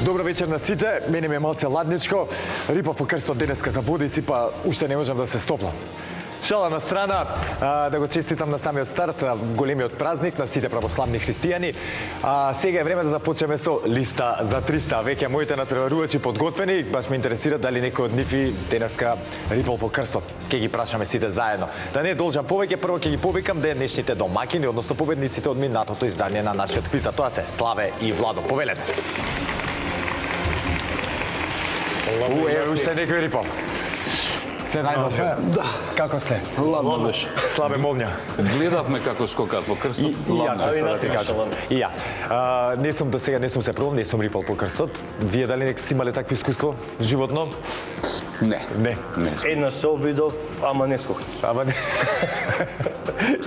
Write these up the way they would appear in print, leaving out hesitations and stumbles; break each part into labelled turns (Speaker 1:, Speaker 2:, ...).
Speaker 1: Добро вечер на сите, мене ми е малце ладничко. Рипав по крстот денеска за водици, па уште не можам да се стоплам. Шала на страна, да го честитам на самиот старт, големиот празник на сите православни христијани. Сега е време да започнеме со листа за 300. Веќе моите натпреварувачи подготвени, баш ме интересира дали некој од нив денеска рипал по крстот. Ке ги прашаме сите заедно. Да не должам повеќе, прво ќе ги повикам денешните домакини, односно победниците од минатото издание на нашиот квиз. Тоа се Славе и Владо. Повелете. Уште некој рипал. Се најдовме?
Speaker 2: Да.
Speaker 1: Како сте?
Speaker 2: Ладно беше.
Speaker 1: Славе молња.
Speaker 2: Гледавме како скокаат по крстот.
Speaker 1: И јас се ти кажам. И ја. Не сум до сега, не сум се пробал, не сум рипал по крстот. Вие дали не сте имале такво искуство животно?
Speaker 2: Не.
Speaker 1: Не.
Speaker 3: Една се обидов, ама не скокав.
Speaker 1: Ама не.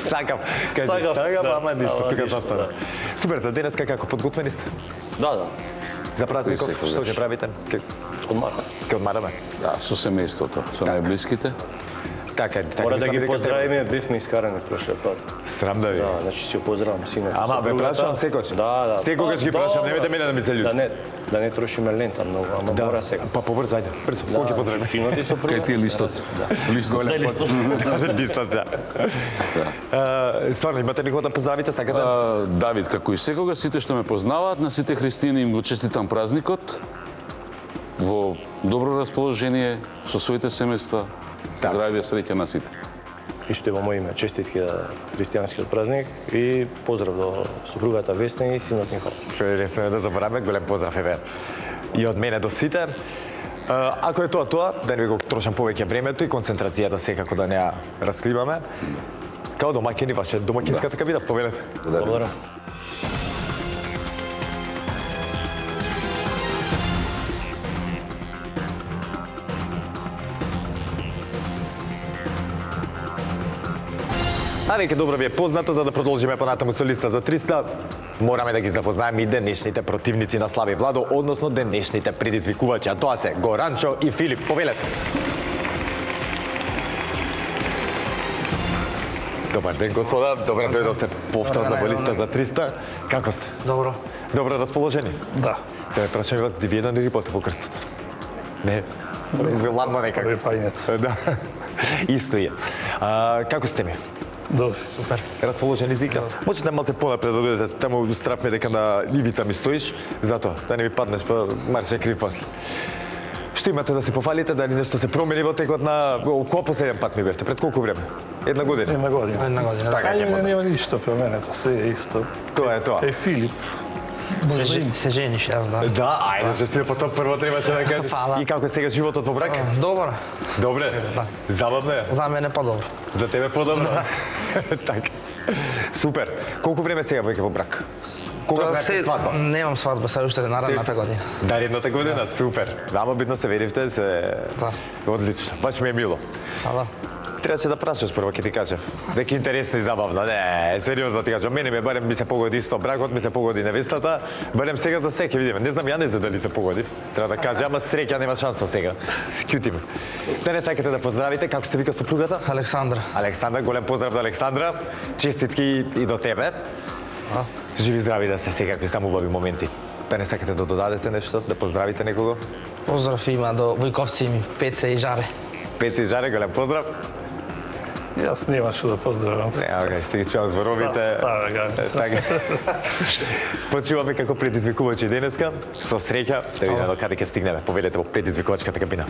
Speaker 1: Сакам. Кажи,
Speaker 3: Сакав,
Speaker 1: сакам, ама ништо,
Speaker 3: ама
Speaker 1: тука
Speaker 3: ништо,
Speaker 1: застана.
Speaker 3: да.
Speaker 1: Супер, за денеска како подготвени сте?
Speaker 3: Да.
Speaker 1: За празников,
Speaker 2: Секогаш.
Speaker 1: што ќе правите?
Speaker 3: Одмарам.
Speaker 1: Ке одмараме?
Speaker 2: Да, со семејството, со најблиските.
Speaker 1: Така,
Speaker 3: Мора да
Speaker 1: мислам
Speaker 3: ги
Speaker 1: дека
Speaker 3: поздравиме, бивме искарани прошлиот пат.
Speaker 1: Срам да ви.
Speaker 3: Да, значи си ја поздравам синот.
Speaker 1: Ама ве прашувам секогаш.
Speaker 3: Да.
Speaker 1: Секогаш ги прашувам, немојте мене да ми се љути.
Speaker 3: Да не трошиме лента многу, ама мора сега.
Speaker 1: Па побрзо, ајде, брзо. Кога ќе поздравиме?
Speaker 3: Синот и сопруга.
Speaker 2: Кај ти е листот? Листот.
Speaker 3: Да, листот.
Speaker 1: Дистанца. Стварно, имате некој да поздравите, сакате?
Speaker 2: Давид, како и секога, сите што ме познаваат, на сите христијани им го честитам празникот. Во добро расположение, со своите семејства. Здравје, среќа на сите.
Speaker 3: Исто и во моје име, честитки за христијанскиот празник и поздрав до сопругата Весна и синот Никола.
Speaker 1: Не сме да забораваме, голем поздрав еве и од мене до сите. Ако е тоа, да не ви го трошам повеќе времето и концентрацијата секако да не ја раскриваме. Као домакини, ваше домакинската кабина, повелете.
Speaker 3: Благодарам.
Speaker 1: А веќе добро ви е познато, за да продолжиме понатаму со листа за 300, мораме да ги запознаеме и денешните противници на Слави Владо, односно денешните предизвикувачи, а тоа се Горанчо и Филип. Повелете. Добар ден, господа. Добре дојдовте повторно во листа за 300. Како сте?
Speaker 4: Добро.
Speaker 1: Добро расположени?
Speaker 4: Да.
Speaker 1: Да ме прашам вас, ди ви еден или поте по крстот? Не. Ладно некако.
Speaker 4: Припаѓањето.
Speaker 1: Да. Исто е. Како сте ми?
Speaker 4: Добро. Супер.
Speaker 1: Расположени зика? Можете малце понапред да дојдете, таму страфме дека на ивица ми стоиш, затоа да не ми паднеш, па марше крив после. Што имате да се пофалите, дали нешто се промени во текот на... Кој последен пат ми бевте? Пред колку време? Една година?
Speaker 4: Една година. Една година.
Speaker 1: Така ќе
Speaker 5: Ајде,
Speaker 1: буде.
Speaker 5: нема ништо променето, све е исто.
Speaker 1: Тоа е тоа.
Speaker 5: Кај Филип.
Speaker 4: Се жениш, јас, да.
Speaker 1: Да, ајде, што сте по тоа прво требаше да кажеш.
Speaker 4: Фала.
Speaker 1: И како сега животот во брак?
Speaker 4: Добро.
Speaker 1: Добре.
Speaker 4: Да.
Speaker 1: Забавно е.
Speaker 4: За мене по-добро.
Speaker 1: За тебе подобро. Така. Супер. Колку време сега веќе во брак? Кога бевте свадба?
Speaker 4: Немам свадба, сега уште наредната година.
Speaker 1: Наредната година, супер. Ама бидно се веривте, се...
Speaker 4: Да.
Speaker 1: Одлично, баш ми е мило.
Speaker 4: Фала.
Speaker 1: Требаше да прашаш прво, ќе ти кажев. Дека интересно и забавно. Не, сериозно ти кажам. Мене барем ми се погоди исто бракот, ми се погоди невестата. Барем сега за се ќе видиме. Не знам ја не за дали се погоди. Треба да кажам, ама среќа нема шанса сега. Се кјутиме. Денес сакате да поздравите, како се вика сопругата?
Speaker 4: Александра.
Speaker 1: Александра, голем поздрав до Александра. Честитки и до тебе.
Speaker 4: Да.
Speaker 1: Живи здрави да сте секако и само убави моменти. Да не сакате да додадете нешто, да поздравите некого?
Speaker 4: Поздрав има до војковци ми, Пеце и Жаре.
Speaker 1: Пеци и Жаре, голем поздрав.
Speaker 5: Јас нема што да поздравам.
Speaker 1: Не, окей, ще ги чувам зборовите.
Speaker 5: Стара га.
Speaker 1: Така. Почуваме како предизвикувачи денеска. Со среќа, да видиме до каде ќе стигнеме. Повелете во предизвикувачката кабина.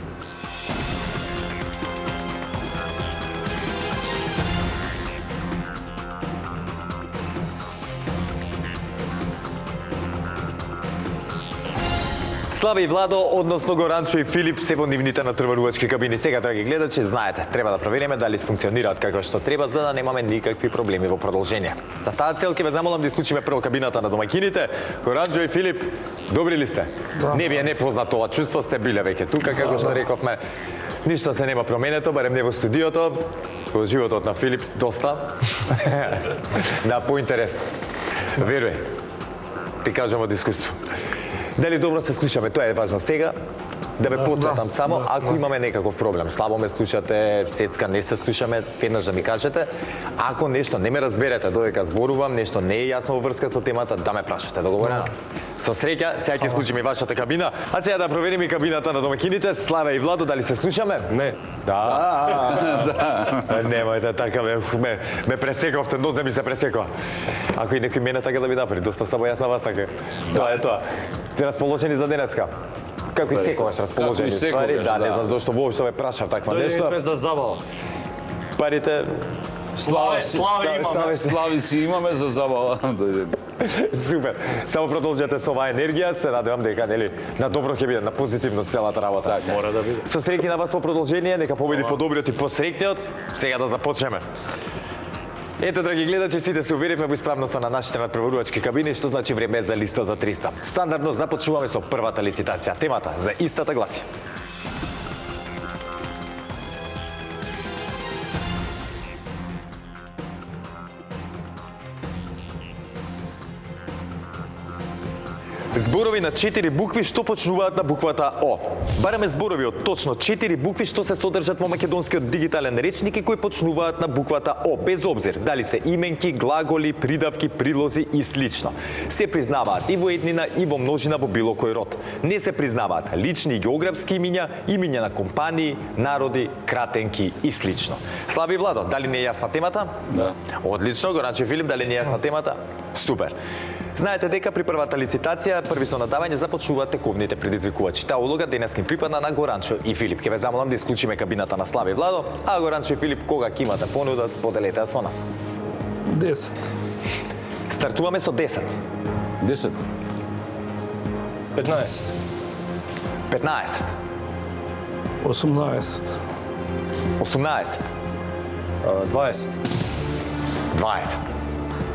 Speaker 1: Славе и Владо, односно Горанчо и Филип се во нивните натпреварувачки кабини. Сега, драги гледачи, знаете, треба да провериме дали функционираат како што треба, за да немаме никакви проблеми во продолжение. За таа цел ќе ве замолам да исклучиме прво кабината на домакините. Горанчо и Филип, добри ли сте? Не ви е непознато ова чувство, сте биле веќе тука, како што рековме. Ништо се нема променето, барем не во студиото. Во животот на Филип доста. Да, поинтересно. Веруј, ти кажам од искуство. Дали добро се слушаме, тоа е важно сега. Да ме потсетам
Speaker 4: да,
Speaker 1: само,
Speaker 4: да,
Speaker 1: ако имаме некаков проблем, слабо ме слушате, сецка не се слушаме, веднаш да ми кажете. Ако нешто не ме разберете додека зборувам, нешто не е јасно во врска со темата, да ме прашате, договорено? Со среќа, сега ќе исклучим и вашата кабина, а сега да проверим и кабината на домакините. Славе и Владо, дали се слушаме?
Speaker 3: Не.
Speaker 1: Да. Немајте така, ме пресековте, нозе ми се пресекува. Ако и некој мене така да ми направи, доста само јас на вас така. Тоа е тоа. Ти расположени за денеска? Како и секогаш расположени
Speaker 2: Како и
Speaker 1: ствари,
Speaker 2: секогаш,
Speaker 1: да, не
Speaker 2: да.
Speaker 1: знам зошто воопшто ме прашав таква
Speaker 3: Дојдени сме
Speaker 1: нешто.
Speaker 3: за забава.
Speaker 1: Парите
Speaker 2: Слави си имаме за забава.
Speaker 1: супер. Само продолжете со оваа енергија, се надевам дека нели на добро ќе биде, на позитивно целата работа.
Speaker 2: Така.
Speaker 3: Мора да биде.
Speaker 1: Со среќи на вас во продолжение, нека победи подобриот и посреќниот. Сега да започнеме. Ето, драги гледачи, сите се уверивме во исправноста на нашите надпреварувачки кабини, што значи време за листа за 300. Стандардно започнуваме со првата лицитација. Темата за истата гласи: зборови на 4 букви што почнуваат на буквата О. Бараме зборови од точно 4 букви што се содржат во македонскиот дигитален речник и кои почнуваат на буквата О, без обзир дали се именки, глаголи, придавки, прилози и слично. Се признаваат и во еднина и во множина во било кој род. Не се признаваат лични и географски имиња, имиња на компании, народи, кратенки и слично. Слави Владо, дали не е јасна темата?
Speaker 2: Да.
Speaker 1: Одлично, Горанче Филип, дали не е јасна темата? Супер. Знаете дека при првата лицитација, први со надавање започнуваат тековните предизвикувачи. Таа улога денес им припадна на Горанчо и Филип. Ке ве замолам да исклучиме кабината на Слави и Владо, а Горанчо и Филип, кога ќе имате понуда, споделете ја со нас.
Speaker 5: 10,
Speaker 1: Стартуваме со 10,
Speaker 2: 10,
Speaker 3: 15,
Speaker 1: 15,
Speaker 5: 18,
Speaker 1: 18,
Speaker 3: 20,
Speaker 1: 20,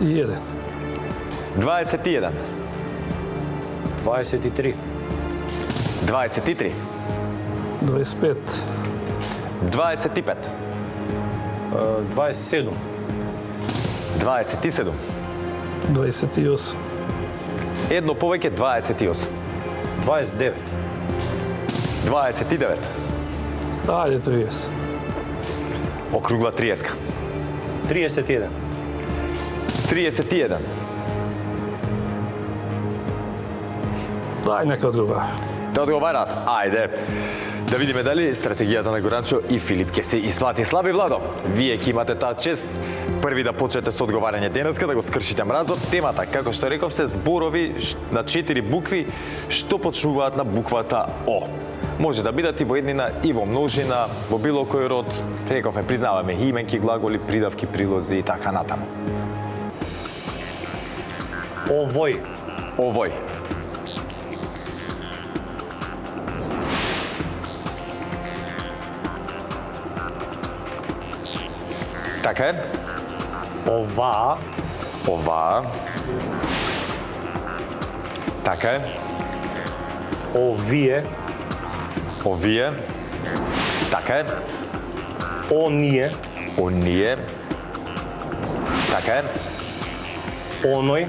Speaker 5: 1,
Speaker 1: 21,
Speaker 3: 23,
Speaker 1: 23,
Speaker 5: 25,
Speaker 1: 25,
Speaker 3: 27,
Speaker 1: 27,
Speaker 5: 28,
Speaker 1: едно повеќе 28,
Speaker 3: 29,
Speaker 1: 29,
Speaker 5: ајде 30,
Speaker 1: округла 30,
Speaker 3: 31,
Speaker 1: 31,
Speaker 5: ај нека одговара.
Speaker 1: Да одговараат. Ајде. Да видиме дали стратегијата на Горанчо и Филип ќе се исплати. Слави Владо, вие ќе имате таа чест први да почнете со одговарање денеска, да го скршите мразот. Темата, како што реков, се зборови на 4 букви што почнуваат на буквата О. Може да бидат и во еднина и во множина, во било кој род. Рековме, признаваме именки, глаголи, придавки, прилози и така натаму.
Speaker 3: овој,
Speaker 1: Овој. Така е.
Speaker 3: оваа,
Speaker 1: Ова. Така е.
Speaker 3: овие,
Speaker 1: Овие. Така е.
Speaker 3: оние,
Speaker 1: Оние. Така е.
Speaker 3: оној,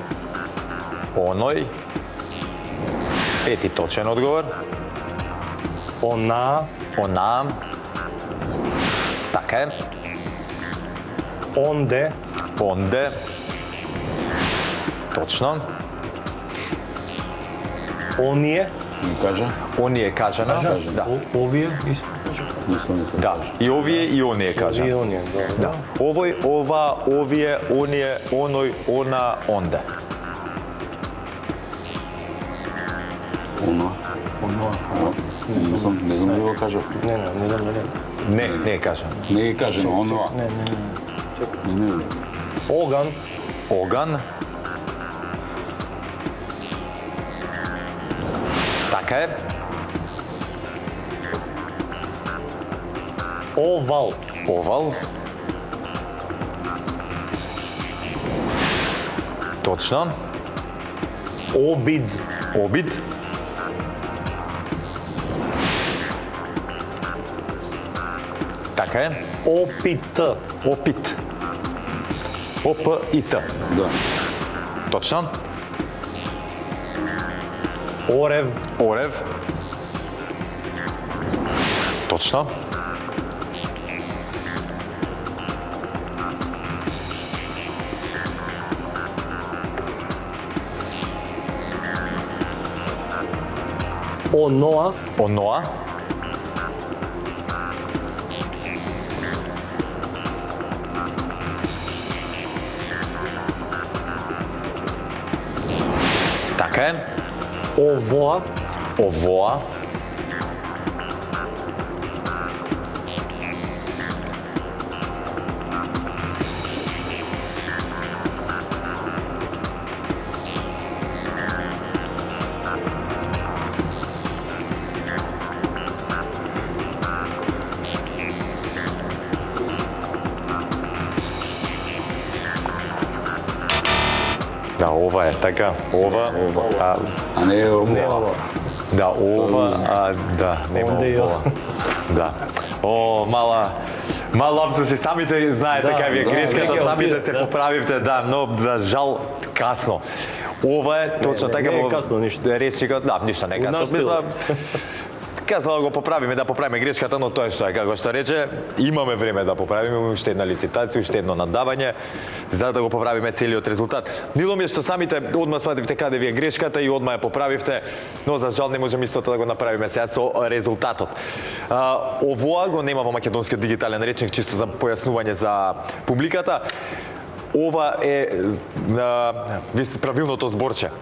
Speaker 1: Оној. Пети точен одговор.
Speaker 3: онаа,
Speaker 1: Она. Така е.
Speaker 3: онде,
Speaker 1: Онде. Точно.
Speaker 3: оние,
Speaker 2: не кажа?
Speaker 1: Оние кажано. Да.
Speaker 3: овие, исто.
Speaker 2: Мислам дека
Speaker 1: Да. И овие и оние
Speaker 3: Овие,
Speaker 1: кажано.
Speaker 3: оние, да.
Speaker 1: Да. Овој, ова, овие, оние, оној, она, онде.
Speaker 2: Оно. Не знам дали го кажав.
Speaker 3: Не знам дали.
Speaker 1: Не е кажано.
Speaker 2: Не ги кажем, оно. Не.
Speaker 3: Оган,
Speaker 1: Оган. Така е.
Speaker 3: овал,
Speaker 1: Овал. Точно.
Speaker 3: обид,
Speaker 1: Обид. Така е.
Speaker 3: опит,
Speaker 1: Опит. Оп и Т.
Speaker 2: Да.
Speaker 1: Точно.
Speaker 3: орев,
Speaker 1: Орев. Точно.
Speaker 3: Оноа,
Speaker 1: Оноа. Така е.
Speaker 3: овоа,
Speaker 1: Овоа. Да, ова е така. Ова.
Speaker 2: А не е ова.
Speaker 1: Да, ова, да, нема
Speaker 3: Онде ја.
Speaker 1: ова. Да. О, мал лапсус и самите знаете
Speaker 3: Да,
Speaker 1: каква е
Speaker 3: да,
Speaker 1: грешката,
Speaker 3: веќе
Speaker 1: самите
Speaker 3: отиде,
Speaker 1: се
Speaker 3: да.
Speaker 1: поправивте, да, но за жал касно. Ова е точно
Speaker 3: не,
Speaker 1: така
Speaker 3: не е касно ништо.
Speaker 1: Речникот, да, ништо не е касно.
Speaker 3: настил.
Speaker 1: Мисла, казва да го поправиме, да поправиме грешката, но тоа е што е, како што рече, имаме време да поправиме, имаме уште една лицитација, уште едно надавање, за да го поправиме целиот резултат. Мило ми е што самите одма свативте каде ви е грешката и одма ја поправивте, но за жал не можеме истото да го направиме сега со резултатот. Овоа го нема во македонскиот дигитален речник, чисто за појаснување за публиката. Ова е правилното зборче.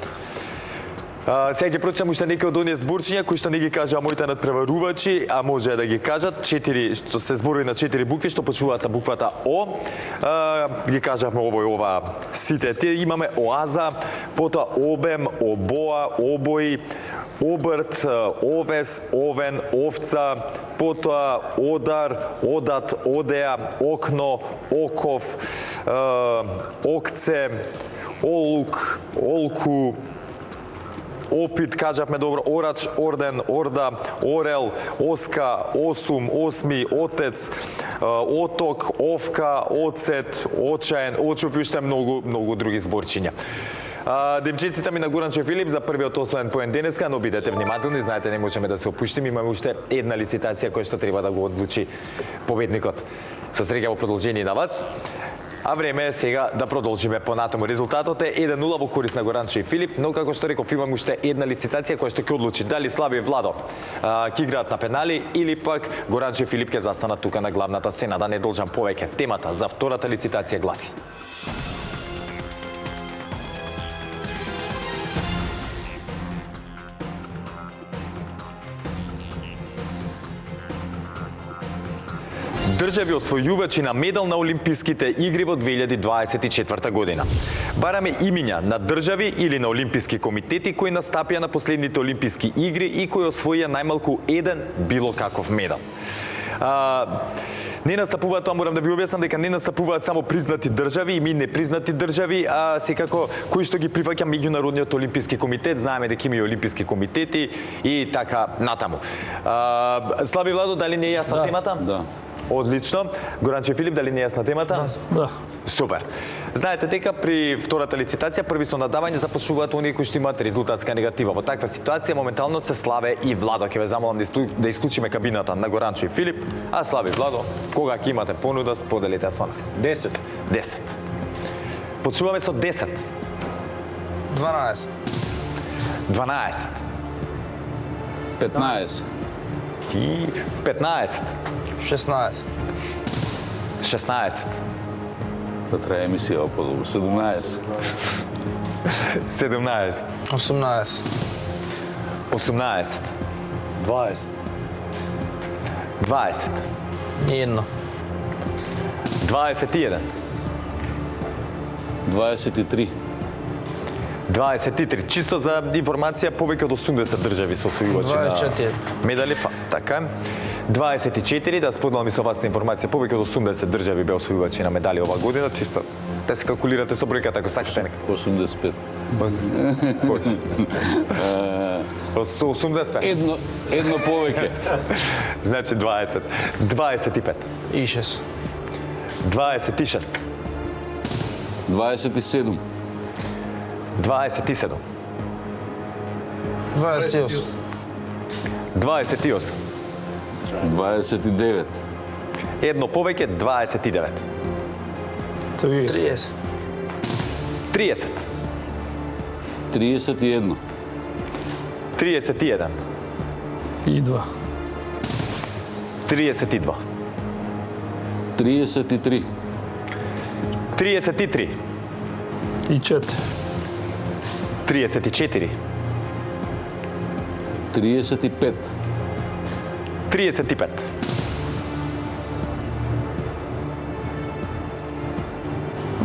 Speaker 1: Сега ќе прочитам уште некои од оние зборчиња кои што не ги кажаа моите надпреварувачи, а може да ги кажат. 4 што се зборови на 4 букви што почнуваат на буквата О. Ги кажавме ова сите. Те имаме оаза, потоа обем, обоа, обои, обрт, овес, овен, овца, потоа одар, одат, одеа, окно, оков, окце, олук, олку, опит, кажавме добро, орач, орден, орда, орел, оска, осум, осми, отец, оток, овка, оцет, очаен, очов и уште многу други зборчиња. Да им честитам и на Горанче Филип за првиот освоен поен денеска, но бидете внимателни, знаете не можеме да се опуштиме, имаме уште една лицитација која што треба да го одлучи победникот. Со среќа во продолжение на вас. А време е сега да продолжиме понатаму. Резултатот е 1-0 во корист на Горанче и Филип, но како што реков имаме уште една лицитација која што ќе одлучи дали Слави и Владо ќе играат на пенали или пак Горанче и Филип ќе застанат тука на главната сцена. Да не должам повеќе. Темата за втората лицитација гласи: држави освојувачи на медал на Олимписките игри во 2024 година. Бараме имиња на држави или на олимписки комитети кои настапија на последните Олимписки игри и кои освоија најмалку еден било каков медал. Не настапуваат, тоа морам да ви објаснам дека не настапуваат само признати држави и ми непризнати држави, а секако кои што ги прифаќа меѓународниот олимписки комитет, знаеме дека има и олимписки комитети и така натаму. Слави Владо, дали не е јасна темата?
Speaker 2: Да.
Speaker 1: Одлично. Горанче Филип, дали не е јасна темата?
Speaker 5: Да.
Speaker 1: Супер. Знаете дека при втората лицитација први со надавање започнуваат оние кои што имаат резултатска негатива. Во таква ситуација моментално се Славе и Владо. Ќе ве замолам да исклучиме кабината на Горанче и Филип, а Слави и Владо, кога ќе имате понуда, споделите со нас.
Speaker 3: 10,
Speaker 1: 10. Почнуваме со 10.
Speaker 4: 12.
Speaker 1: 12.
Speaker 2: 15.
Speaker 1: И 15.
Speaker 4: 16.
Speaker 1: 16.
Speaker 2: Да трае емисија подолу. 17.
Speaker 1: 17.
Speaker 4: 18.
Speaker 1: 18.
Speaker 3: 20,
Speaker 1: 20.
Speaker 4: Ниедно.
Speaker 1: 21.
Speaker 2: 23.
Speaker 1: 23. Чисто за информација, повеќе од 80 држави со освојувачи на
Speaker 4: 24.
Speaker 1: медали. Така. 24, да споделам и со вас информација, повеќе од 80 држави беа освојувачи на медали оваа година, чисто да се калкулирате со бројката ако сакате.
Speaker 2: 85.
Speaker 1: 85.
Speaker 2: Едно повеќе.
Speaker 1: Значи 20. 25.
Speaker 4: И 6.
Speaker 1: 26.
Speaker 2: 27.
Speaker 1: 27.
Speaker 4: 28.
Speaker 1: 28.
Speaker 2: 29.
Speaker 1: Едно повеќе 29.
Speaker 5: 30.
Speaker 4: 30.
Speaker 1: 30.
Speaker 2: 31.
Speaker 1: 31.
Speaker 5: И 2.
Speaker 1: 32.
Speaker 2: 33.
Speaker 1: 33.
Speaker 5: И 4.
Speaker 1: 34.
Speaker 2: 35.
Speaker 1: 35.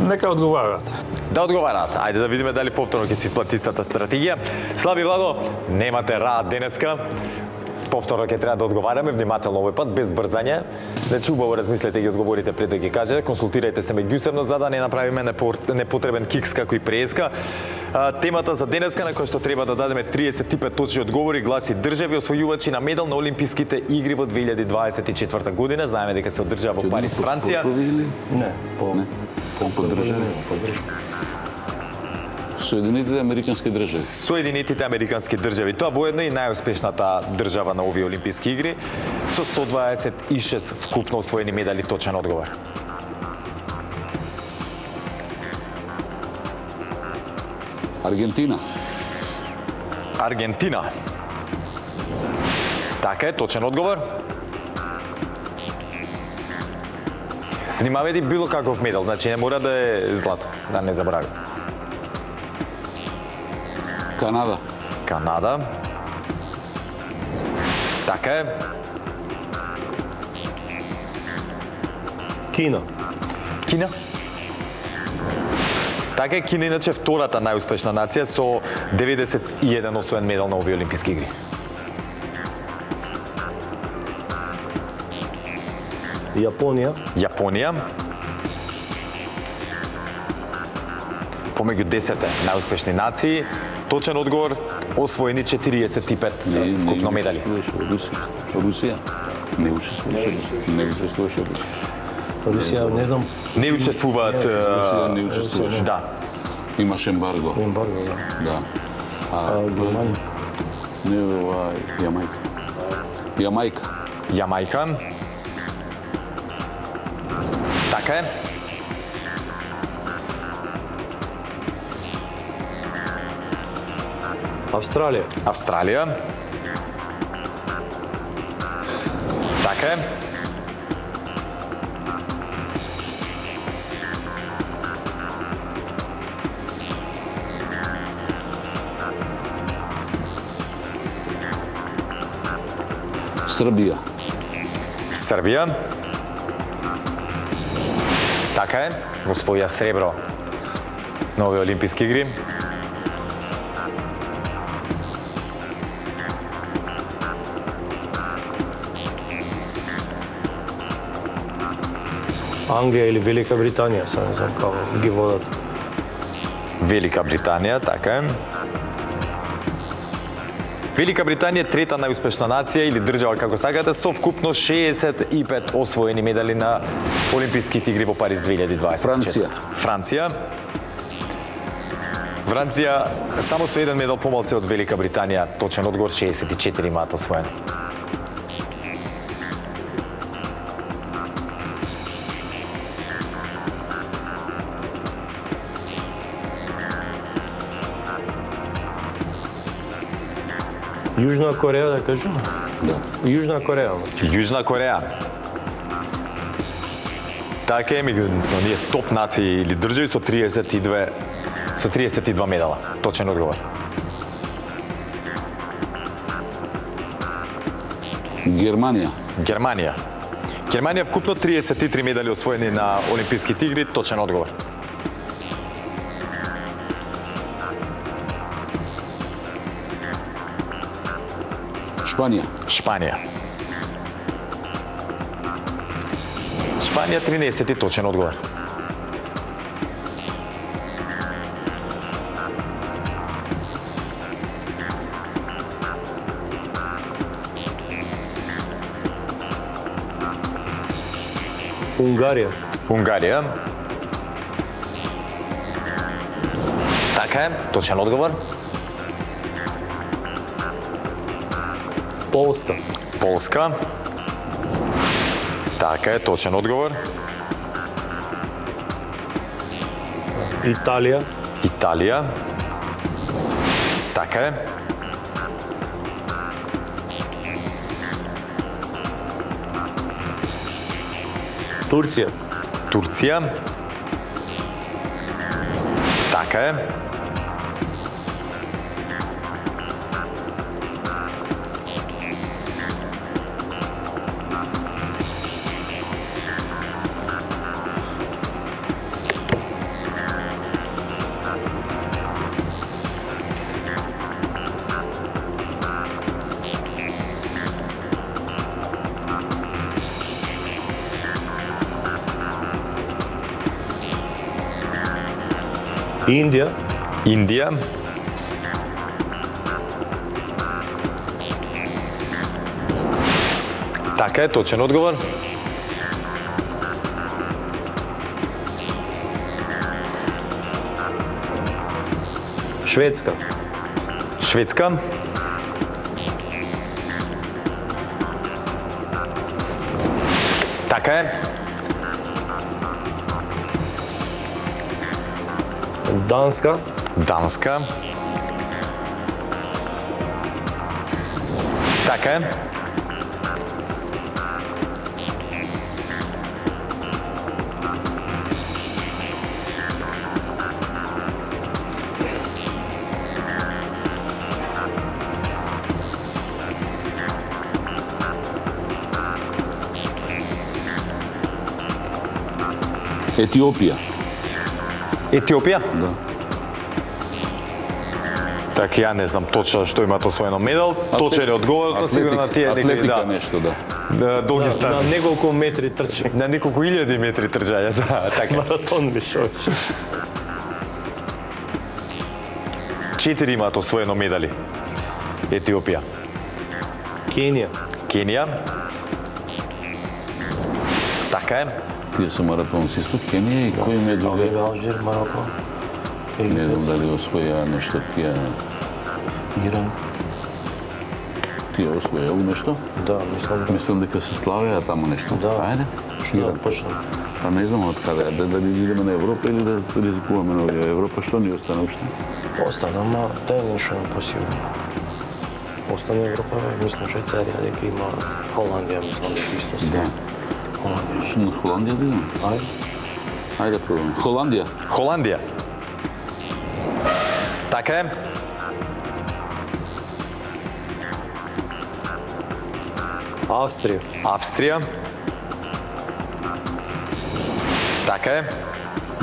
Speaker 5: Нека одговарат.
Speaker 1: Да одговараат. Ајде да видиме дали повторно ќе се исплати истата стратегија. Слаби Владо, немате раат денеска. Повторно ќе треба да одговараме внимателно овој пат, без брзање. Значи убаво размислете и ги одговорите пред да ги кажете. Консултирајте се меѓусебно за да не направиме непотребен кикс како и преска. Темата за денеска на која што треба да дадеме 35 точни одговори гласи држави освојувачи на медал на Олимписките игри во 2024 година. Знаеме дека се одржаа во Париз, Франција.
Speaker 3: Не,
Speaker 2: По држави. Соединетите Американски држави.
Speaker 1: Соединетите Американски држави. Тоа воедно и најуспешната држава на овие Олимписки игри со 126 вкупно освоени медали. Точен одговор.
Speaker 2: Аргентина.
Speaker 1: Аргентина. Така е, точен одговор. Внимавајте било каков медал, значи не мора да е злато, да не забрави.
Speaker 2: Канада.
Speaker 1: Канада. Така е.
Speaker 3: Кина.
Speaker 1: Кина. Така е, Кина иначе втората најуспешна нација со 91 освоен медал на овие Олимписки игри.
Speaker 3: Јапонија.
Speaker 1: Јапонија. Помеѓу 10 најуспешни нации, точен одговор, освоени 45 вкупно медали.
Speaker 2: Русија. Не учествуваше. Не учествуваше Русија.
Speaker 3: Русија, не знам,
Speaker 1: Не учествуваат...
Speaker 2: Русија не учествуваше.
Speaker 1: Да.
Speaker 2: Имаше ембарго.
Speaker 3: ембарго, да.
Speaker 2: Да.
Speaker 3: Германија.
Speaker 2: Не, ова Јамајка. Јамајка.
Speaker 1: Јамајка. Така е.
Speaker 3: Австралија.
Speaker 1: Австралија. Така е.
Speaker 2: Србија.
Speaker 1: Србија. Така е. Освоја сребро на овие Олимписки игри.
Speaker 3: Англија или Велика Британија, сега не знам како ги водат.
Speaker 1: Велика Британија, така е. Велика Британија е трета најуспешна нација или држава како сакате со вкупно 65 освоени медали на Олимписките игри во Париз 2024.
Speaker 2: Франција.
Speaker 1: Франција. Франција само со еден медал помалце од Велика Британија, точен одговор 64 имаат освоено.
Speaker 3: Јужна Кореја, да кажем.
Speaker 2: Да.
Speaker 3: Јужна Кореја.
Speaker 1: Јужна Кореја. Така е, меѓу оние топ нации или држави со 32 медала. Точен одговор.
Speaker 2: Германија.
Speaker 1: Германија. Германија вкупно 33 медали освоени на Олимписките игри. Точен одговор.
Speaker 2: Шпанија.
Speaker 1: Шпанија. Шпанија 13 точен одговор.
Speaker 3: Унгарија.
Speaker 1: Унгарија. Така е, точен одговор.
Speaker 3: Полска.
Speaker 1: Полска. Така е, точен одговор.
Speaker 3: Италија,
Speaker 1: Италија. Така е.
Speaker 3: Турција,
Speaker 1: Турција. Така е.
Speaker 3: Индија,
Speaker 1: Индија. Така е, точен одговор.
Speaker 3: Шведска,
Speaker 1: Шведска. Така е.
Speaker 3: Данска,
Speaker 1: Данска. Така е.
Speaker 2: Етиопија.
Speaker 1: Етиопија.
Speaker 2: Да.
Speaker 1: Така, ја не знам точно што има освоено медал. Точен е одговор, но сигурно тие некои
Speaker 2: Атлетика нешто, да.
Speaker 1: долги
Speaker 3: на
Speaker 1: стази.
Speaker 3: неколку метри трчање.
Speaker 1: На неколку илјади метри трчање, да, така.
Speaker 3: Маратон беше.
Speaker 1: 4 имаат освоено медали. Етиопија.
Speaker 3: Кенија,
Speaker 1: Кенија. Така е.
Speaker 2: Тие се маратонци исто, Кенија и кој им е друга?
Speaker 3: Алжир, Мароко,
Speaker 2: Не знам дали освоја нешто тие.
Speaker 3: Иран.
Speaker 2: Тие освоја нешто?
Speaker 3: Да, мислам да.
Speaker 2: Мислам дека се славеа таму нешто.
Speaker 3: Да.
Speaker 2: Ајде.
Speaker 3: Што да почнем?
Speaker 2: Па не знам од каде, дали идеме на Европа или да ризикуваме на овие Европа, што ни остана уште?
Speaker 3: Остана, ама да е нешто посигурно. Остана Европа, мислам Швајцарија, дека има Холандија, мислам дека исто се.
Speaker 2: Да.
Speaker 3: Холандија.
Speaker 2: Што на Холандија да идеме?
Speaker 3: Ајде.
Speaker 2: Ајде пробаме. Холандија.
Speaker 1: Холандија. Така е.
Speaker 3: Австрија,
Speaker 1: Австрија. Така е.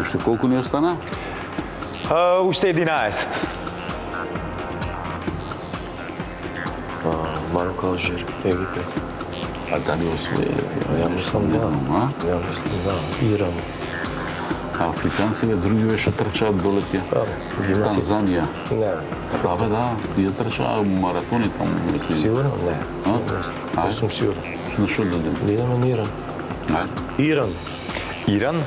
Speaker 2: Уште колку ни остана?
Speaker 1: Уште 11.
Speaker 3: Мароко, Алжир, Египет.
Speaker 2: А дали освоиле?
Speaker 3: Ја мислам да.
Speaker 2: А?
Speaker 3: Ја мислам да. Иран.
Speaker 2: Африканците други што трчаат доле тие.
Speaker 3: Ги има си.
Speaker 2: Танзанија.
Speaker 3: Не,
Speaker 2: Да, да, тие трчаат маратони таму. некои.
Speaker 3: сигурно? Не.
Speaker 2: А?
Speaker 3: Не
Speaker 2: Ајде.
Speaker 3: сум сигурен.
Speaker 2: На што да идеме?
Speaker 3: Да идеме на Иран.
Speaker 2: Ајде.
Speaker 3: Иран.
Speaker 1: Иран.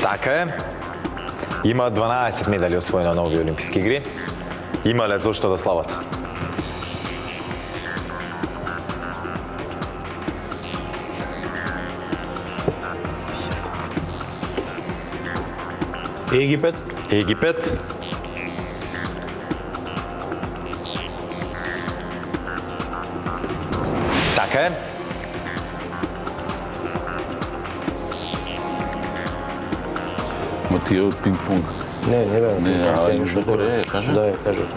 Speaker 1: Така е. Има 12 медали освоено на овие олимписки игри. Имале зошто да слават.
Speaker 3: Египет.
Speaker 1: Египет. Така е.
Speaker 2: Ма тие од пинг-понг.
Speaker 3: Не бе.
Speaker 2: Не, а
Speaker 3: тие
Speaker 2: Јужна
Speaker 3: нешто
Speaker 2: Кореја,
Speaker 3: друго.
Speaker 2: кажа?
Speaker 3: Да, ја кажат.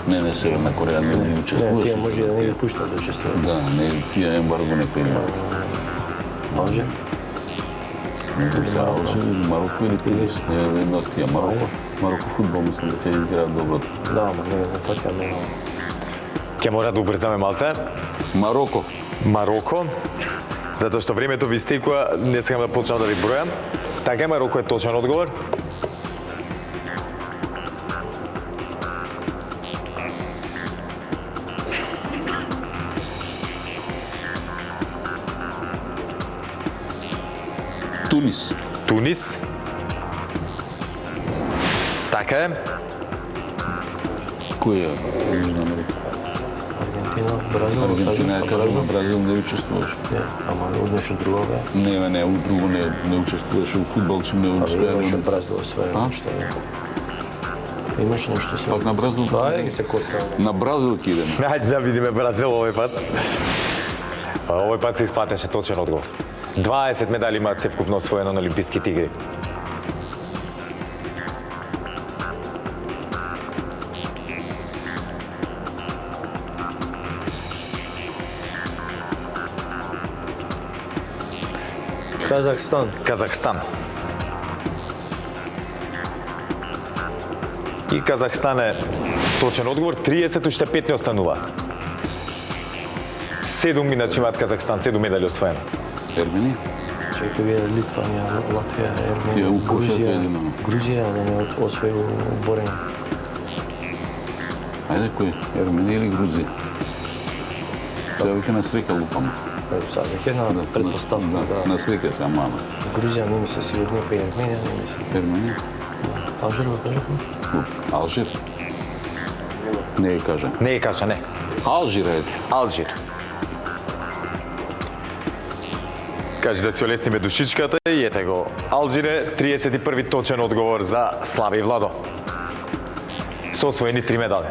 Speaker 2: Не, Северна Кореја не
Speaker 3: Не,
Speaker 2: учествува.
Speaker 3: тие може да не ги пуштат да учествуваат.
Speaker 2: Да, не, тие ембарго некој има.
Speaker 3: Може?
Speaker 2: Не знам се Алжир или Мароко или Тунис. Не, едно од тие. Мароко. Мароко фудбал мислам дека играат добро.
Speaker 3: Да, ама не фаќаме на...
Speaker 1: Ќе мора да убрзаме малце.
Speaker 2: Мароко.
Speaker 1: Мароко. Затоа што времето ви стекува, не сакам да почнам да ви бројам. Така е, Мароко е точен одговор.
Speaker 2: Тунис.
Speaker 1: Тунис. Така е.
Speaker 2: Која Јужна Америка?
Speaker 3: Аргентина, Бразил,
Speaker 2: Аргентина, ја кажам,
Speaker 3: Бразил.
Speaker 2: Бразил не учествуваш.
Speaker 3: Не, ама однеше друго бе.
Speaker 2: Не, у друго не учествуваше, у фудбал че не успеа.
Speaker 3: Имаше Бразил освоено нешто. Имаше нешто се.
Speaker 2: Пак на Бразил?
Speaker 3: Да, ги се коцна.
Speaker 2: На Бразил ќе идеме.
Speaker 1: Ајде да видиме Бразил овој пат. Па овој пат се исплатеше точен одговор. 20 медали имаат севкупно освоено на Олимписките игри.
Speaker 3: Казахстан.
Speaker 1: Казахстан. И Казахстан е точен одговор. 30 уште 5 не остануваат. 7 иначе имаат Казахстан, 7 медали освоено.
Speaker 2: Ерменија?
Speaker 3: Чекай вие Литванија, Латвија,
Speaker 2: Ја
Speaker 3: Ерменија,
Speaker 2: укушате
Speaker 3: Грузија.
Speaker 2: едино.
Speaker 3: Грузија да не освоил борење.
Speaker 2: Ајде кој? Ерменија или Грузија? Сега веќе на срека лупам.
Speaker 3: Сад веќе една предпоставка, да.
Speaker 2: На срека се, ама.
Speaker 3: Грузија не ми се сигурно, па Ерменија не ми се.
Speaker 2: Ерменија?
Speaker 3: Алжир го кажахме?
Speaker 2: Алжир? Не ја кажа.
Speaker 1: Не ја кажа, не.
Speaker 2: Алжир е.
Speaker 1: Алжир. Кажи да си олесниме душичката и ете го. Алжир е 31 точен одговор за Слави Владо. Со освоени 3 медали.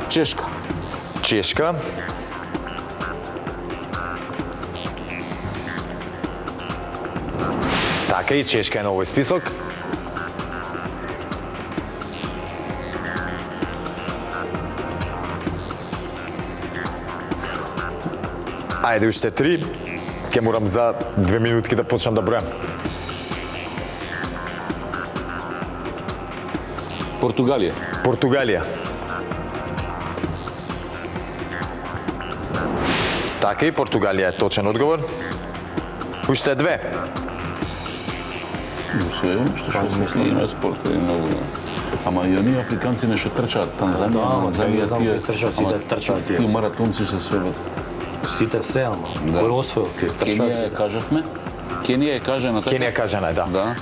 Speaker 2: Чешка.
Speaker 1: Чешка. Така и Чешка е на овој список. Ајде уште 3. Ке морам за 2 минутки да почнам да бројам.
Speaker 2: Португалија.
Speaker 1: Португалија. Така и Португалија е точен одговор. Уште 2.
Speaker 2: Се, што има спорт е многу. Ама и оние африканци нешто трчаат. Танзанија,
Speaker 3: не знам кои трчаат, сите трчаат тие.
Speaker 2: Тие маратонци се свебат.
Speaker 3: Сите се, ама.
Speaker 2: Да.
Speaker 3: Кој освоил тие
Speaker 2: Кенија
Speaker 3: трчаат
Speaker 2: ја
Speaker 3: сите?
Speaker 2: кажавме. Кенија е кажана така.
Speaker 1: Кенија кажана е, да.
Speaker 2: Да.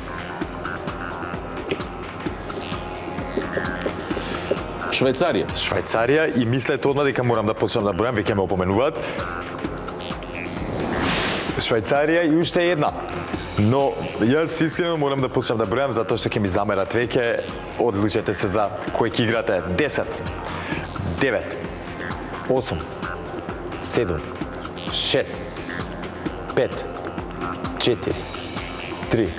Speaker 2: Швајцарија.
Speaker 1: Швајцарија и мислете одма дека морам да почнам да бројам, веќе ме опоменуваат. Швајцарија и уште една. Но јас искрено морам да почнам да бројам затоа што ќе ми замерат веќе. Одлучете се за кој ќе играте. 10, 9, 8, 7, 6, 5, 4, 3,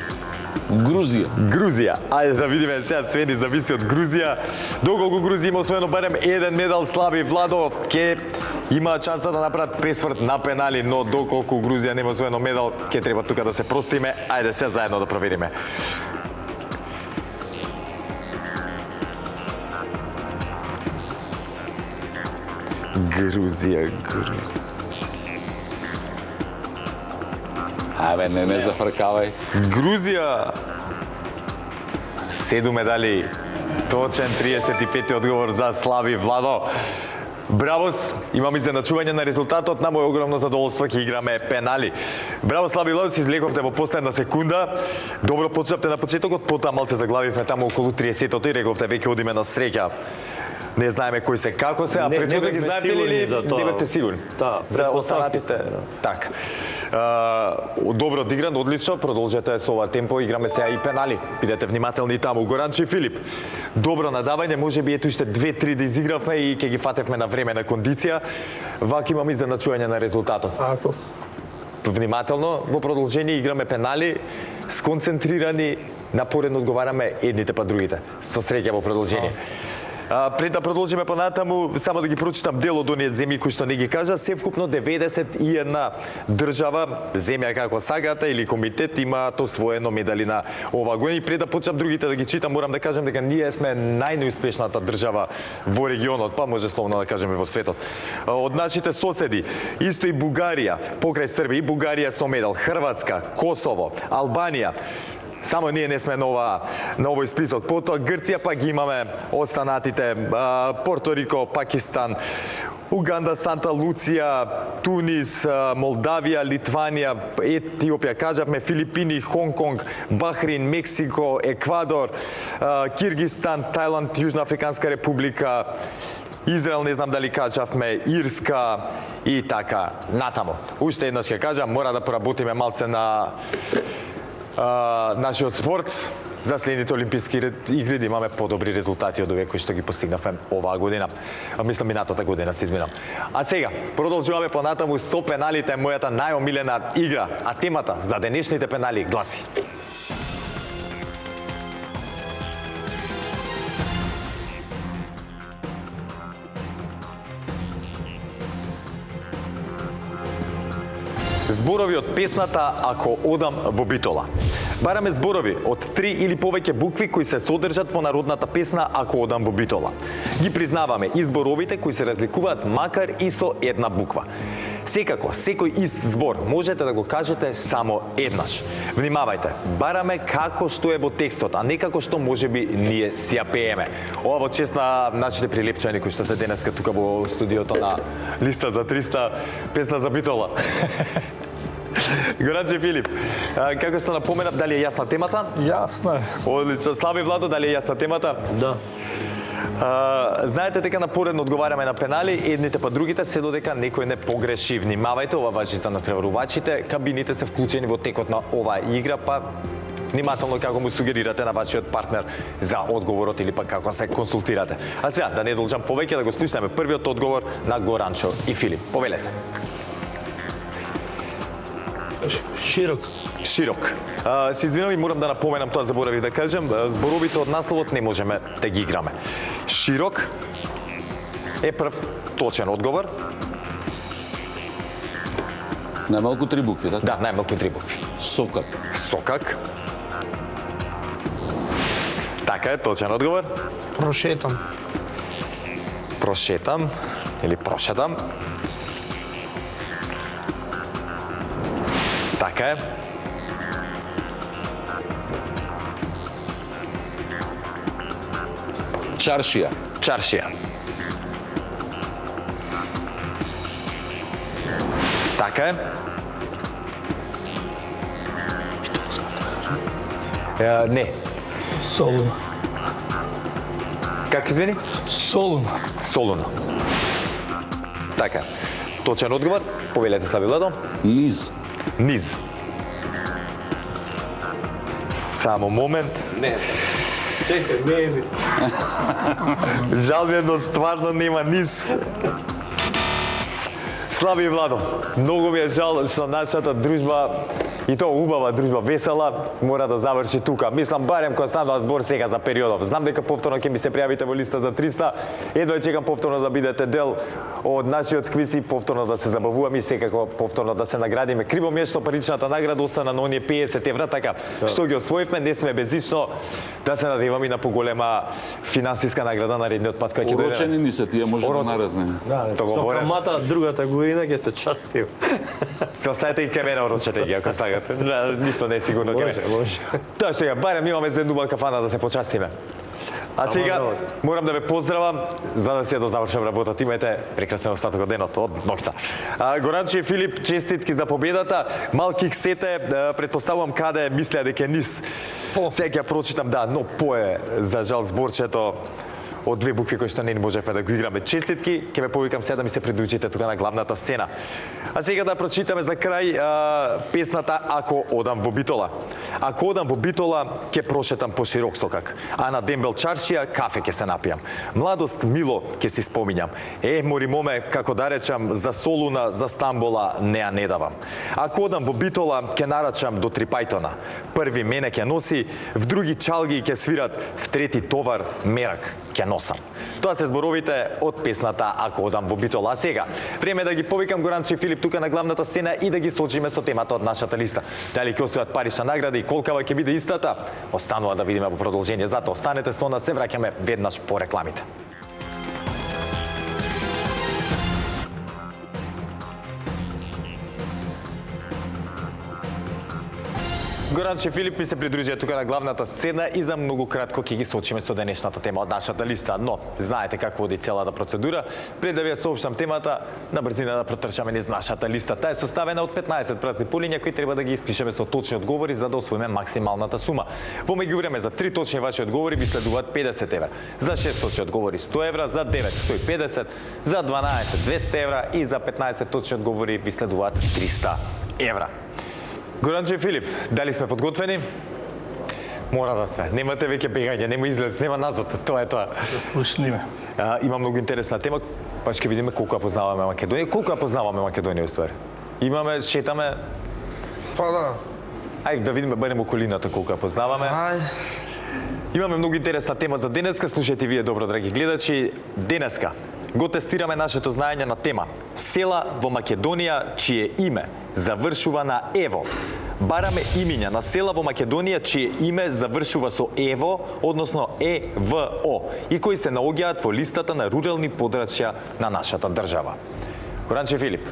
Speaker 2: Грузија.
Speaker 1: Грузија. Ајде да видиме сега, све ни зависи од Грузија. Доколку Грузија има освоено барем еден медал, Слави Владо ќе има шанса да направат пресврт на пенали, но доколку Грузија нема освоено медал, ќе треба тука да се простиме. Ајде се заедно да провериме. Грузија.
Speaker 2: Абе, не зафркавај.
Speaker 1: Грузија 7 медали. Точен 35 одговор за Слави Владо. Бравос, имам изненачување на резултатот, на моје огромно задоволство ќе играме пенали. Браво Слави Владо, се излековте во последна секунда. Добро почнавте на почетокот, потоа малце заглавивме таму околу 30-тото и рековте веќе одиме на среќа. Не знаеме кои се, како се, а пред да ги знаете ли не бевте сигурни?
Speaker 3: Да,
Speaker 1: за останатите. Така. Добро одигран, одлично, продолжете со ова темпо, играме сега и пенали. Бидете внимателни таму. Горанче и Филип. Добро надавање, може би ето уште 2-3 да изигравме и ќе ги фатевме на време на кондиција. Вака имам изненачување на резултатот.
Speaker 5: Ако?
Speaker 1: Внимателно, во продолжение играме пенали, сконцентрирани, напоредно одговараме едните па другите. Со среќа во продолжение. Пред да продолжиме понатаму, само да ги прочитам дел од оние земји кои што не ги кажа, севкупно 91 држава, земја како сагата или комитет имаат освоено медали на ова година. И пред да почнам другите да ги читам, морам да кажам дека ние сме најнеуспешната држава во регионот, па може словно да кажеме во светот. Од нашите соседи, исто и Бугарија, покрај Србија, и Бугарија со медал, Хрватска, Косово, Албанија. Само ние не сме на овој список. Потоа Грција, па ги имаме останатите Порто Рико, Пакистан, Уганда, Санта Луција, Тунис, Молдавија, Литванија, Етиопија, кажавме, Филипини, Хонг Конг, Бахрин, Мексико, Еквадор, Киргистан, Тајланд, Јужна Африканска република, Израел, не знам дали кажавме, Ирска и така натаму. Уште еднаш ќе кажам, мора да поработиме малце на нашиот спорт. За следните Олимписки игри да имаме подобри резултати од овие кои што ги постигнавме оваа година. Мислам минатата година, се извинам. А сега, продолжуваме понатаму со пеналите, мојата најомилена игра. А темата за денешните пенали гласи: зборови од песната "Ако одам во Битола". Бараме зборови од 3 или повеќе букви кои се содржат во народната песна "Ако одам во Битола". Ги признаваме и зборовите кои се разликуваат макар и со една буква. Секако, секој ист збор можете да го кажете само еднаш. Внимавајте, бараме како што е во текстот, а не како што можеби ние си ја пееме. Ова во чест на нашите прилепчани кои што се денеска тука во студиото на Листа за 300, песна за Битола. Горанче Филип, како што напоменав, дали е јасна темата?
Speaker 5: Јасно е.
Speaker 1: Одлично. Слави Владо, дали е јасна темата?
Speaker 3: Да.
Speaker 1: Знаете дека напоредно одговараме на пенали, едните па другите, се додека некој не погреши. Внимавајте, ова важи за надпреварувачите, кабините се вклучени во текот на оваа игра, па внимателно како му сугерирате на вашиот партнер за одговорот или па како се консултирате. А сега, да не должам повеќе, да го слушнеме првиот одговор на Горанчо и Филип. Повелете.
Speaker 3: Широк.
Speaker 1: Широк. Се извинувам и морам да напоменам, тоа заборавив да кажем, зборовите од насловот не можеме да ги играме. Широк е прв точен одговор.
Speaker 2: Најмалку 3 букви, така?
Speaker 1: Да, најмалку 3 букви.
Speaker 2: Сокак.
Speaker 1: Сокак. Така е, точен одговор.
Speaker 3: Прошетам.
Speaker 1: Прошетам или прошетам. Така е.
Speaker 2: Чаршија.
Speaker 1: Чаршија. Така е. Не.
Speaker 5: Солуна.
Speaker 1: Како извини?
Speaker 5: Солуна.
Speaker 1: Солуна. Така е. Точен одговор. Повелете, Слави Владо.
Speaker 2: Низ.
Speaker 1: Низ. Само момент.
Speaker 3: Не. Чекай, не е низ.
Speaker 1: Жал ми е, но стварно нема низ. Слави и Владо, многу ми е жал што нашата дружба, и тоа убава дружба, весела, мора да заврши тука. Мислам, барем кога станува збор сега за периодов. Знам дека повторно ќе ми се пријавите во Листа за 300. Едва чекам повторно да бидете дел од нашиот квиз и повторно да се забавуваме и секако повторно да се наградиме. Криво ми е што паричната награда остана на оние 50 евра, така што ги освоивме, не сме безично да се надеваме и на поголема финансиска награда на редниот пат кој ќе дојде.
Speaker 2: Урочени ни се, тие може да наразне.
Speaker 3: Да,
Speaker 1: Тоа го
Speaker 3: со
Speaker 1: борем.
Speaker 3: камата другата година ќе се частим.
Speaker 1: Оставете и кај мене урочете ги, ако сакате. Ништо не е сигурно кај мене.
Speaker 3: Може.
Speaker 1: Тоа што ја барем, имаме за еднува кафана да се почастиме. А сега морам да ве поздравам за да се дозавршам работата. Имате прекрасен остаток од денот од ноќта. Горанче и Филип, честитки за победата. Малки ксете, претпоставувам каде мислеа дека е низ. Сега ќе прочитам, да, но пое за жал зборчето од 2 букви кои што не можевме да го играме. Честитки, ќе ве повикам сега да ми се придружите тука на главната сцена. А сега да прочитаме за крај песната "Ако одам во Битола". Ако одам во Битола, ќе прошетам по широк сокак, а на дембел чаршија кафе ќе се напијам. Младост мило ќе си споминјам. Мори моме, како да речам, за Солуна, за Стамбола не ја не давам. Ако одам во Битола, ќе нарачам до Трипајтона. Први мене ќе носи, в други чалги ќе свират, в трети товар мерак ќе носам. Тоа се зборовите од песната "Ако одам во Битола". А сега, време е да ги повикам Горанче и Филип тука на главната сцена и да ги сочиме со темата од нашата листа. Дали ќе освојат парична награда и колкава ќе биде истата, останува да видиме во продолжение. Затоа останете со нас, се враќаме веднаш по рекламите. Горанче Филип ми се придружија тука на главната сцена и за многу кратко ќе ги сочиме со денешната тема од нашата листа. Но, знаете како води целата процедура. Пред да ви ја соопштам темата, на брзина да протрчаме низ нашата листа. Таа е составена од 15 празни полиња кои треба да ги испишеме со точни одговори за да освоиме максималната сума. Во меѓувреме за 3 точни ваши одговори ви следуваат 50 евра. За 6 точни одговори 100 евра, за 9 150, за 12 200 евра и за 15 точни одговори ви следуваат 300 евра. Горанче и Филип, дали сме подготвени? Мора да сме. Немате веќе бегање, нема излез, нема назад. Тоа е тоа.
Speaker 5: Да слушниме.
Speaker 1: Има многу интересна тема, па ќе видиме колку ја познаваме Македонија. Колку ја познаваме Македонија уствари? Имаме, шетаме,
Speaker 6: Па да.
Speaker 1: ајде да видиме барем околината колку ја познаваме.
Speaker 6: Ај.
Speaker 1: Имаме многу интересна тема за денеска, слушајте вие добро, драги гледачи. Денеска го тестираме нашето знаење на тема села во Македонија чие име завршува на ево. Бараме имиња на села во Македонија чие име завршува со ево, односно ЕВО, и кои се наоѓаат во листата на рурални подрачја на нашата држава. Горанче Филип,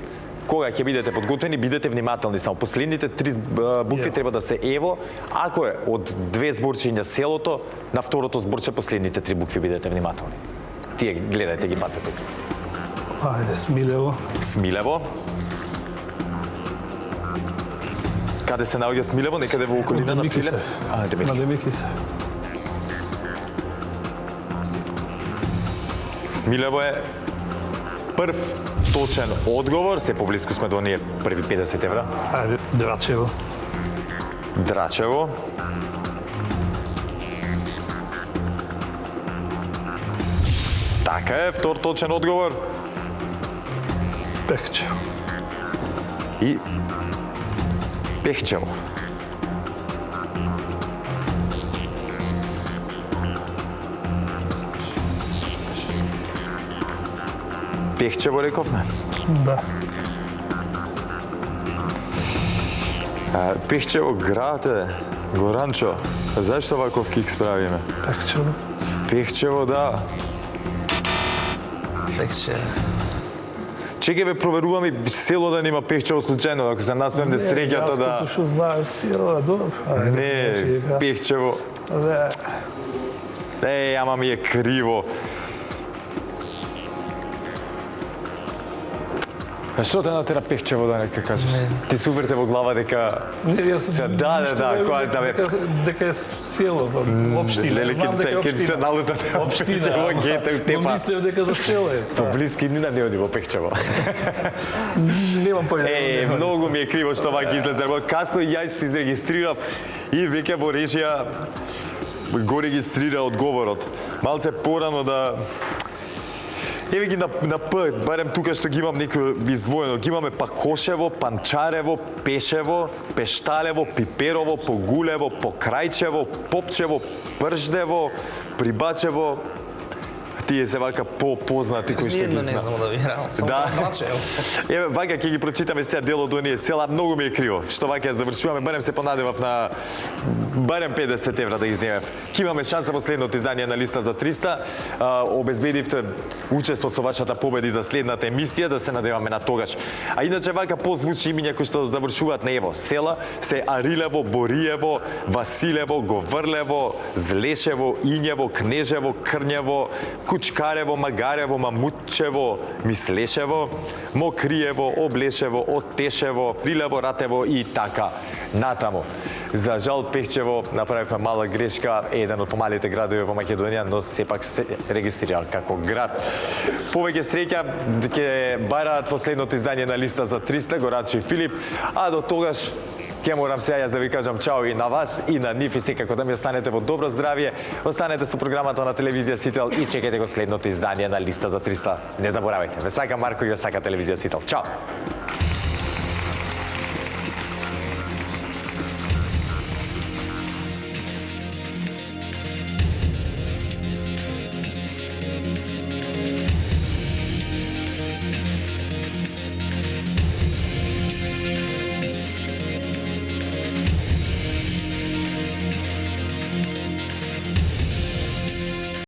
Speaker 1: кога ќе бидете подготвени, бидете внимателни, само последните 3 букви треба да се ево. Ако е од 2 зборчиња селото, на второто зборче последните 3 букви бидете внимателни. Тие гледајте ги, пазете ги.
Speaker 5: Ајде, Смилево.
Speaker 1: Смилево. Каде се наоѓа Смилево? Некаде во околина на
Speaker 5: Демикисе.
Speaker 1: Прилеп?
Speaker 5: На
Speaker 1: Демикисе.
Speaker 5: Демикисе.
Speaker 1: Смилево е прв точен одговор, се поблиску сме до оние први 50 евра.
Speaker 5: Ајде, Драчево.
Speaker 1: Драчево. Така е, втор точен одговор.
Speaker 5: Пехчево.
Speaker 1: И Пехчево. Пехчево рековме.
Speaker 5: Да.
Speaker 1: Пехчево град е, Горанчо. Зашто ваков кикс правиме?
Speaker 5: Пехчево.
Speaker 1: Пехчево, да.
Speaker 6: Фекче.
Speaker 1: Чекај бе, проверуваме село да нема Пехчево случајно, ако се насмем да среќата да...
Speaker 5: Јас што знаев сила, добро. Ајде,
Speaker 1: Не, Пехчево.
Speaker 5: Да.
Speaker 1: Ама ми е криво. А што те натера Пехчево да нека кажеш? Ти се уверте во глава дека...
Speaker 5: Не, јас
Speaker 1: Да, кој да бе...
Speaker 5: дека е село, општина.
Speaker 1: Леле,
Speaker 5: Знам дека е
Speaker 1: ке се
Speaker 5: општина.
Speaker 1: налутате
Speaker 5: Општина.
Speaker 1: гете у
Speaker 5: Но
Speaker 1: тепа.
Speaker 5: мислев дека за село е.
Speaker 1: По блиски дни не оди во Пехчево.
Speaker 5: Немам појма.
Speaker 1: Многу ми е криво што вака излезе. Касно и јас се изрегистрирав и веќе во режија го регистрира одговорот. Малце порано да... Еве ги на П, барем тука што ги имам некој издвоено. Ги имаме Пакошево, Панчарево, Пешево, Пешталево, Пиперово, Погулево, Покрајчево, Попчево, Прждево, Прибачево. Тие се вака познати кои што ги
Speaker 6: Ниедно не
Speaker 1: знам.
Speaker 6: знам да вирам. Само
Speaker 1: Да.
Speaker 6: Драчево.
Speaker 1: Еве, вака ќе ги прочитаме сега дел од оние села, многу ми е криво. Што вака ја завршуваме, барем се понадевав на барем 50 евра да ги земев. Ќе имаме шанса во следното издание на листа за 300. Обезбедивте учество со вашата победи за следната емисија, да се надеваме на тогаш. А иначе вака позвучи имиња кои што завршуваат на ево села се Арилево, Бориево, Василево, Говрлево, Злешево, Ињево, Кнежево, Крњево, Кучкарево, Магарево, Мамутчево, Мислешево, Мокриево, Облешево, Отешево, Рилево, Ратево и така натаму. За жал Пехчево направивме мала грешка, е еден од помалите градови во Македонија, но сепак се регистрирал како град. Повеќе среќа ќе бараат во следното издание на листа за 300 Горанче и Филип, а до тогаш ќе морам сега јас да ви кажам чао и на вас и на нив и секако да ми останете во добро здравје. Останете со програмата на телевизија Сител и чекајте го следното издание на листа за 300. Не заборавајте. Ве сака Марко и ве сака телевизија Сител. Чао.